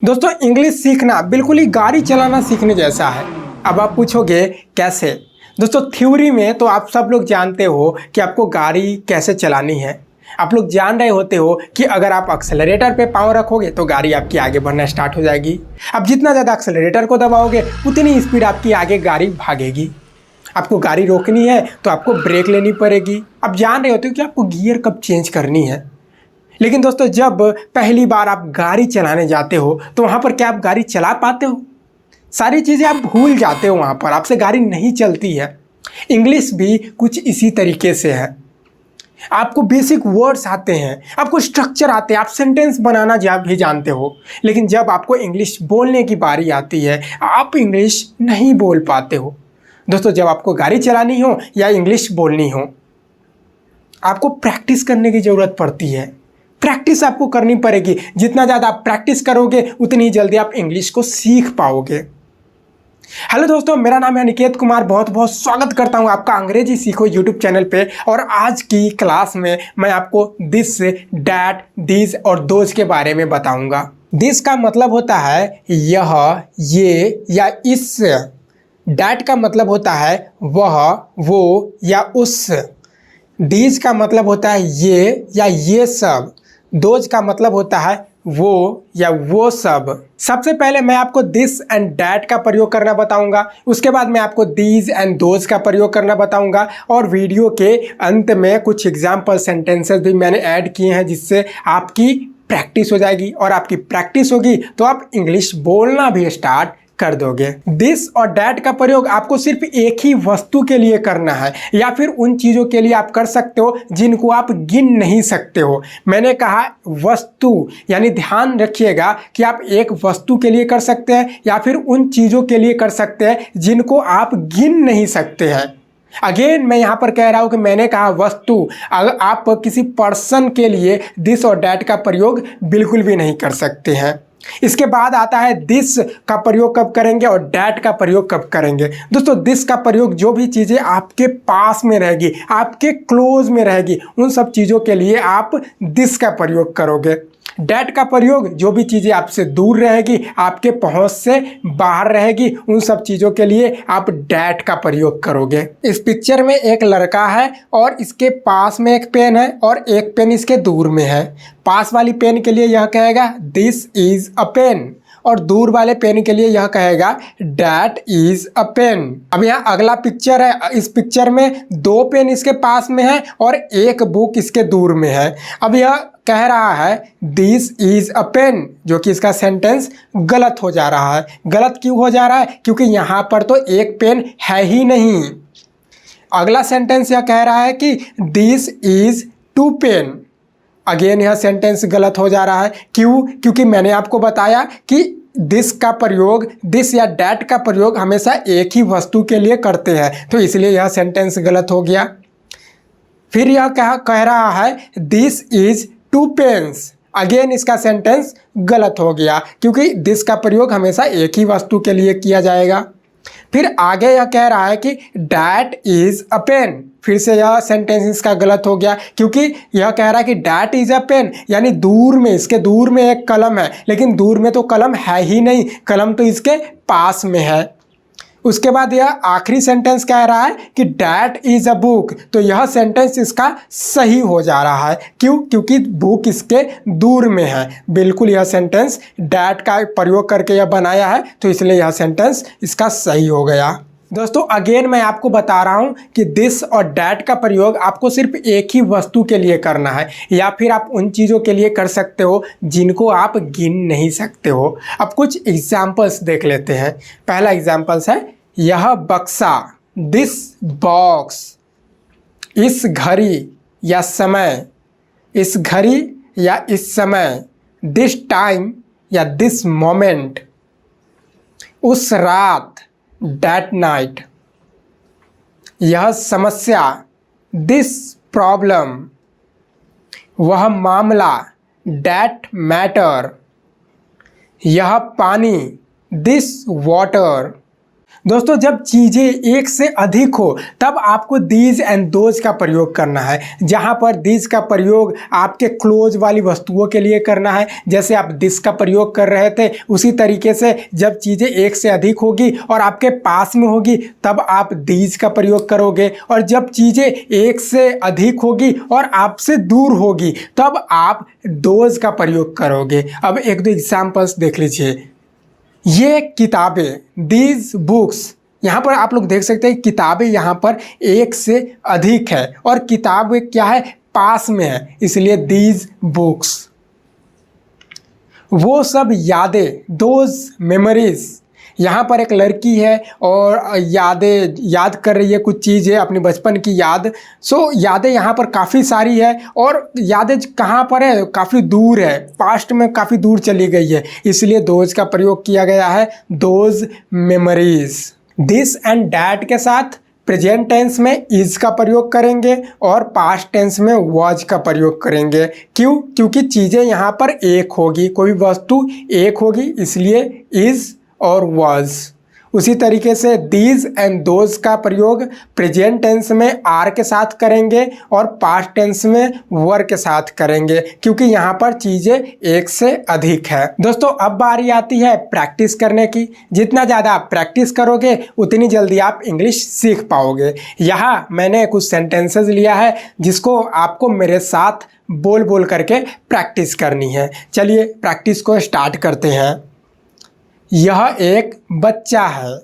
दोस्तों इंग्लिश सीखना बिल्कुल ही गाड़ी चलाना सीखने जैसा है। अब आप पूछोगे कैसे। दोस्तों थ्योरी में तो आप सब लोग जानते हो कि आपको गाड़ी कैसे चलानी है। आप लोग जान रहे होते हो कि अगर आप एक्सेलरेटर पे पाँव रखोगे तो गाड़ी आपकी आगे बढ़ना स्टार्ट हो जाएगी। अब जितना ज़्यादा एक्सेलरेटर को दबाओगे उतनी स्पीड आपकी आगे गाड़ी भागेगी। आपको गाड़ी रोकनी है तो आपको ब्रेक लेनी पड़ेगी। आप जान रहे होते हो कि आपको गियर कब चेंज करनी है। लेकिन दोस्तों जब पहली बार आप गाड़ी चलाने जाते हो तो वहाँ पर क्या आप गाड़ी चला पाते हो? सारी चीज़ें आप भूल जाते हो, वहाँ पर आपसे गाड़ी नहीं चलती है। इंग्लिश भी कुछ इसी तरीके से है। आपको बेसिक वर्ड्स आते हैं, आपको स्ट्रक्चर आते हैं, आप सेंटेंस बनाना भी जानते हो, लेकिन जब आपको इंग्लिश बोलने की बारी आती है आप इंग्लिश नहीं बोल पाते हो। दोस्तों जब आपको गाड़ी चलानी हो या इंग्लिश बोलनी हो आपको प्रैक्टिस करने की ज़रूरत पड़ती है। प्रैक्टिस आपको करनी पड़ेगी। जितना ज़्यादा आप प्रैक्टिस करोगे उतनी जल्दी आप इंग्लिश को सीख पाओगे। हेलो दोस्तों, मेरा नाम है अनिकेत कुमार। बहुत बहुत स्वागत करता हूं आपका अंग्रेजी सीखो यूट्यूब चैनल पे। और आज की क्लास में मैं आपको दिस, डैट, दिस और दोज के बारे में बताऊंगा। दिस का मतलब होता है यह, ये या इस। डैट का मतलब होता है वह, वो या उस। दीज का मतलब होता है ये या ये सब। दोज का मतलब होता है वो या वो सब। सबसे पहले मैं आपको दिस एंड डैट का प्रयोग करना बताऊंगा, उसके बाद मैं आपको दीज एंड दोज का प्रयोग करना बताऊंगा और वीडियो के अंत में कुछ एग्जाम्पल सेंटेंसेस भी मैंने ऐड किए हैं जिससे आपकी प्रैक्टिस हो जाएगी। और आपकी प्रैक्टिस होगी तो आप इंग्लिश बोलना भी स्टार्ट कर दोगे। दिस और डैट का प्रयोग आपको सिर्फ एक ही वस्तु के लिए करना है या फिर उन चीज़ों के लिए आप कर सकते हो जिनको आप गिन नहीं सकते हो। मैंने कहा वस्तु, यानी ध्यान रखिएगा कि आप एक वस्तु के लिए कर सकते हैं या फिर उन चीज़ों के लिए कर सकते हैं जिनको आप गिन नहीं सकते हैं। अगेन मैं यहाँ पर कह रहा हूँ कि मैंने कहा वस्तु। अगर आप किसी पर्सन के लिए दिस और डैट का प्रयोग बिल्कुल भी नहीं कर सकते हैं। इसके बाद आता है दिस का प्रयोग कब करेंगे और डैट का प्रयोग कब करेंगे। दोस्तों दिस का प्रयोग जो भी चीज़ें आपके पास में रहेगी, आपके क्लोज में रहेगी, उन सब चीज़ों के लिए आप दिस का प्रयोग करोगे। डैट का प्रयोग जो भी चीज़ें आपसे दूर रहेगी, आपके पहुंच से बाहर रहेगी, उन सब चीज़ों के लिए आप डैट का प्रयोग करोगे। इस पिक्चर में एक लड़का है और इसके पास में एक पेन है और एक पेन इसके दूर में है। पास वाली पेन के लिए यह कहेगा दिस इज अ पेन और दूर वाले पेन के लिए यह कहेगा डैट इज अ पेन। अब यहाँ अगला पिक्चर है। इस पिक्चर में दो पेन इसके पास में है और एक बुक इसके दूर में है। अब यह कह रहा है दिस इज अ पेन, जो कि इसका सेंटेंस गलत हो जा रहा है। गलत क्यों हो जा रहा है? क्योंकि यहाँ पर तो एक पेन है ही नहीं। अगला सेंटेंस यह कह रहा है कि this is two pen. Again यह सेंटेंस गलत हो जा रहा है। क्यों? क्योंकि मैंने आपको बताया कि दिस का प्रयोग, दिस या डैट का प्रयोग हमेशा एक ही वस्तु के लिए करते हैं, तो इसलिए यह सेंटेंस गलत हो गया। फिर यह कह रहा है this is two pens. Again इसका सेंटेंस गलत हो गया क्योंकि दिस का प्रयोग हमेशा एक ही वस्तु के लिए किया जाएगा। फिर आगे यह कह रहा है कि डैट इज अ पेन। फिर से यह सेंटेंस इसका गलत हो गया क्योंकि यह कह रहा है कि डैट इज अ पेन, यानी दूर में, इसके दूर में एक कलम है, लेकिन दूर में तो कलम है ही नहीं, कलम तो इसके पास में है। उसके बाद यह आखिरी सेंटेंस कह रहा है कि डैट इज अ बुक, तो यह सेंटेंस इसका सही हो जा रहा है। क्यों? क्योंकि बुक इसके दूर में है। बिल्कुल यह सेंटेंस डैट का प्रयोग करके यह बनाया है, तो इसलिए यह सेंटेंस इसका सही हो गया। दोस्तों अगेन मैं आपको बता रहा हूं कि दिस और डैट का प्रयोग आपको सिर्फ एक ही वस्तु के लिए करना है या फिर आप उन चीज़ों के लिए कर सकते हो जिनको आप गिन नहीं सकते हो। अब कुछ एग्जाम्पल्स देख लेते हैं। पहला एग्जाम्पल्स है यह बक्सा, दिस बॉक्स। इस घड़ी या समय, इस घड़ी या इस समय। दिस टाइम या दिस मोमेंट। उस रात, that night। यह समस्या, this problem। वह मामला, that matter। यह पानी, this water। दोस्तों जब चीज़ें एक से अधिक हो तब आपको दीज एंड दोज का प्रयोग करना है। जहाँ पर दीज का प्रयोग आपके क्लोज वाली वस्तुओं के लिए करना है, जैसे आप दिस का प्रयोग कर रहे थे, उसी तरीके से जब चीज़ें एक से अधिक होगी और आपके पास में होगी तब आप दीज का प्रयोग करोगे, और जब चीज़ें एक से अधिक होगी और आपसे दूर होगी तब आप दोज का प्रयोग करोगे। अब एक दो एग्जाम्पल्स देख लीजिए। ये किताबें, दीज बुक्स, यहाँ पर आप लोग देख सकते हैं किताबें यहाँ पर एक से अधिक है और किताबें क्या है, पास में है, इसलिए दीज बुक्स। वो सब यादें, दोज मेमोरीज, यहाँ पर एक लड़की है और यादें याद कर रही है, कुछ चीज़ है अपनी बचपन की याद। यादें यहाँ पर काफ़ी सारी है और यादें कहाँ पर है, काफ़ी दूर है, पास्ट में काफ़ी दूर चली गई है, इसलिए दोज का प्रयोग किया गया है, those memories. This and that के साथ प्रेजेंट टेंस में इज का प्रयोग करेंगे और पास्ट टेंस में वाज का प्रयोग करेंगे। क्यों? क्योंकि चीज़ें यहाँ पर एक होगी, कोई वस्तु एक होगी, इसलिए इज और वाज। उसी तरीके से दीज एंड दोज का प्रयोग प्रेजेंट टेंस में आर के साथ करेंगे और पास्ट टेंस में वर के साथ करेंगे, क्योंकि यहाँ पर चीज़ें एक से अधिक है। दोस्तों अब बारी आती है प्रैक्टिस करने की। जितना ज़्यादा आप प्रैक्टिस करोगे उतनी जल्दी आप इंग्लिश सीख पाओगे। यहाँ मैंने कुछ सेंटेंसेस लिया है जिसको आपको मेरे साथ बोल बोल करके प्रैक्टिस करनी है। चलिए प्रैक्टिस को स्टार्ट करते हैं। यह एक बच्चा है।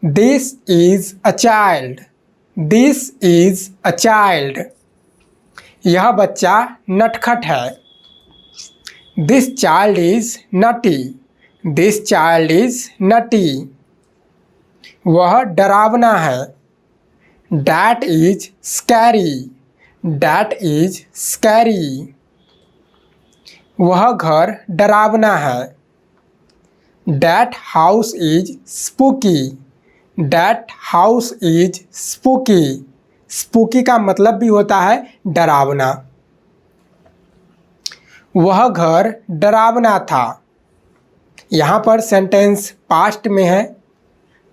This is a child. This is a child. यह बच्चा नटखट है। This child is naughty. This child is naughty. वह डरावना है। That is scary. That is scary. वह घर डरावना है। That house is spooky. That house is spooky. Spooky का मतलब भी होता है डरावना। वह घर डरावना था। यहाँ पर सेंटेंस पास्ट में है,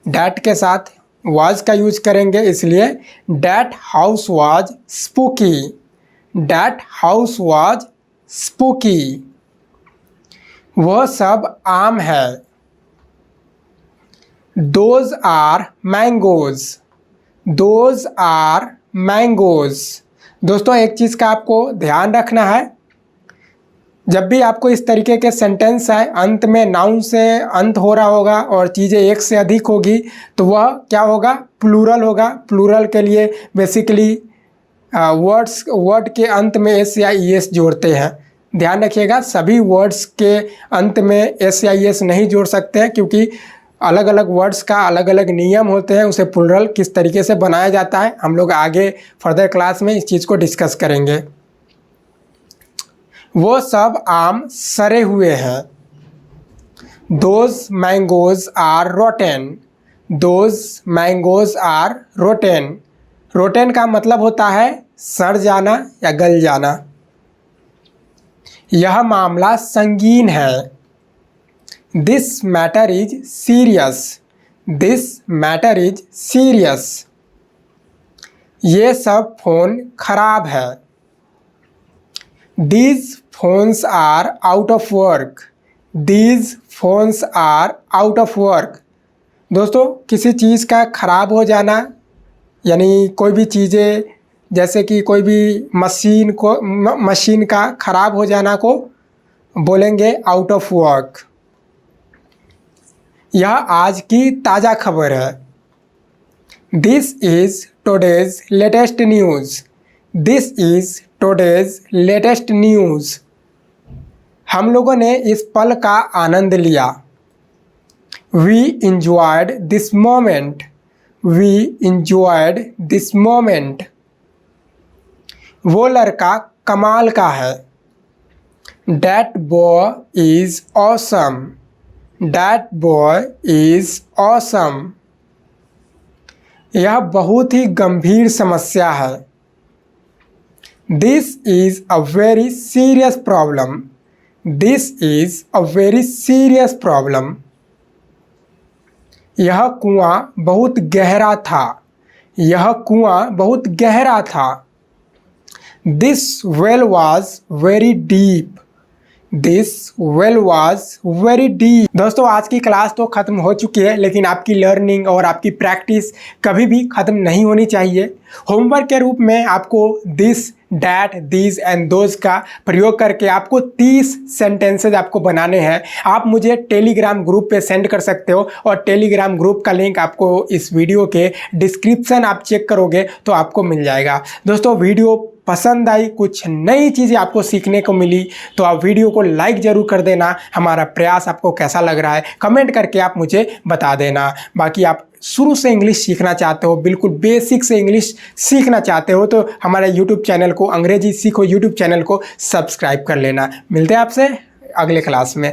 that के साथ was का यूज करेंगे, इसलिए that house was spooky. That house was spooky. वह सब आम है। Those are mangoes. Those are mangoes. दोस्तों एक चीज़ का आपको ध्यान रखना है, जब भी आपको इस तरीके के सेंटेंस है अंत में नाउन से अंत हो रहा होगा और चीज़ें एक से अधिक होगी तो वह क्या होगा, प्लूरल होगा। प्लूरल के लिए बेसिकली वर्ड के अंत में एस या ई एस जोड़ते हैं। ध्यान रखिएगा, सभी वर्ड्स के अंत में एस या ई एस नहीं जोड़ सकते हैं, क्योंकि अलग अलग वर्ड्स का अलग अलग नियम होते हैं, उसे प्लूरल किस तरीके से बनाया जाता है हम लोग आगे फर्दर क्लास में इस चीज़ को डिस्कस करेंगे। वो सब आम सड़े हुए हैं। Those mangoes are rotten. Those mangoes are rotten. Rotten का मतलब होता है सड़ जाना या गल जाना। यह मामला संगीन है। This matter is serious. This matter is serious. ये सब फ़ोन खराब है। These phones are out of work. These phones are out of work. दोस्तों किसी चीज़ का ख़राब हो जाना, यानी कोई भी चीज़ें जैसे कि कोई भी मशीन का ख़राब हो जाना को बोलेंगे आउट ऑफ वर्क। यह आज की ताज़ा खबर है। This is today's latest news. This is today's latest news. हम लोगों ने इस पल का आनंद लिया। We enjoyed this moment. We enjoyed this moment. वो लड़का कमाल का है। That boy is awesome. That boy is awesome. यह बहुत ही गंभीर समस्या है। This is a very serious problem. This is a very serious problem. यह कुआं बहुत गहरा था। यह कुआं बहुत गहरा था। This well was very deep. This well was very deep. दोस्तों आज की क्लास तो ख़त्म हो चुकी है, लेकिन आपकी लर्निंग और आपकी प्रैक्टिस कभी भी ख़त्म नहीं होनी चाहिए। होमवर्क के रूप में आपको this, that, this and those का प्रयोग करके आपको 30 सेंटेंसेज आपको बनाने हैं। आप मुझे टेलीग्राम ग्रुप पे सेंड कर सकते हो और टेलीग्राम ग्रुप का लिंक आपको इस वीडियो के डिस्क्रिप्शन आप चेक करोगे तो आपको मिल जाएगा। दोस्तों वीडियो पसंद आई, कुछ नई चीज़ें आपको सीखने को मिली तो आप वीडियो को लाइक ज़रूर कर देना। हमारा प्रयास आपको कैसा लग रहा है कमेंट करके आप मुझे बता देना। बाकी आप शुरू से इंग्लिश सीखना चाहते हो, बिल्कुल बेसिक से इंग्लिश सीखना चाहते हो तो हमारे यूट्यूब चैनल को, अंग्रेजी सीखो यूट्यूब चैनल को सब्सक्राइब कर लेना। मिलते हैं आपसे अगले क्लास में।